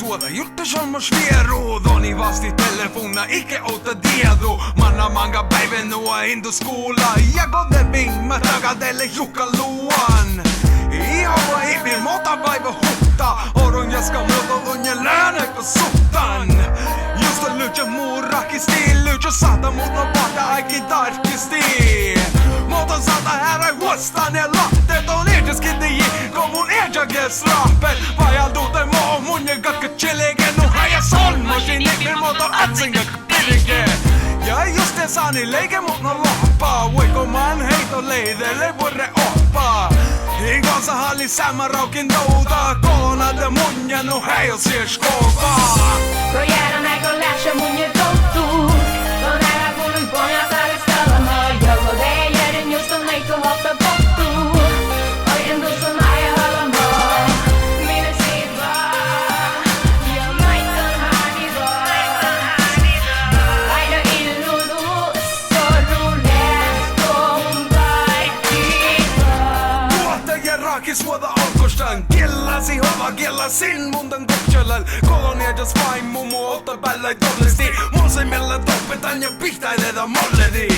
tuota juttu somos vieruudoni vasti telefona ikke ota diedu manna manga päivän nuo induskola ja godeving mä tagadelle jukaluan Ihova ihmir mota päivä hutta Oron jaska muotoilun ja läänekö suttan Just on lyhtsä muurakisti Lyhtsä saata mutta vahta aikin tarkisti Muuton saata härä huostaan ja lahtet on ehdeskin kun mun ehdjages rahpet Vajalduuten moo mun ja kakka chilligen Nu haja solmosin ihmir muoto atsinga pirike Ja just det saani leike mut no loppaa Voiko man heito leidelle vuore oppaa Ingonsa halli samma raukin douta Koonade mun ja nu hei on siers kovaa Kun jäädä näkö lähtsä mun ja tottuu Kun älä kuului pohja saaristalamaa Joko teijärin just on leikko hotta pottuu Oi en tuossa aja halamaa Minä siit vaan Ja maitton haani vaan Aina illutus Sorruneet kohun kaikki vaan Tuottaja raakis vuota alkostaan Kellasi hova kellasin muntan kopsjalal Kolonia jos vain mummu otta päällä tollisti Mosemella toppetan ja pihtaileta molledi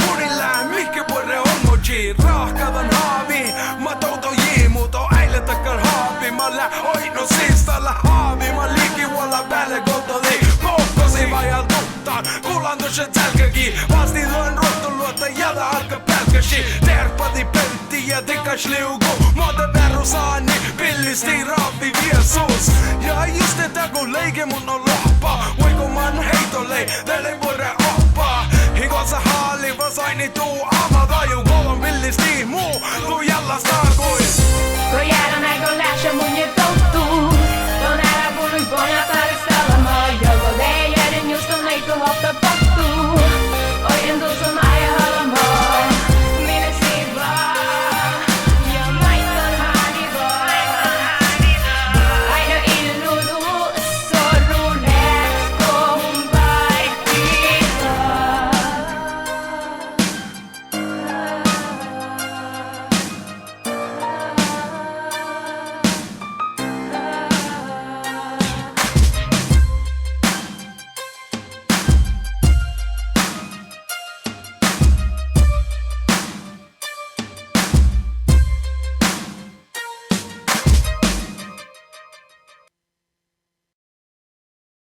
Punillään mihke vuore onmoji Rahkavan haavi Mä touto jiimuto äile takkar haavi Mä lää oino siistalla haavi Mä liiki vuolla päälle kotoli Pohkosi vajal tuttaan Kulantukset sälkäki Vasti luon ruottuluotta jälä alka pälkäsi Terpati pöntti ja tikas liuku Muote verusaani pillisti raapi viesus Ja just tätä kun leike mun on lohpa Voiko man heitolei tälle vuore oppaa Hikossa haali vasaini tuu avata Ju kolon pillisti muu tuu jallasta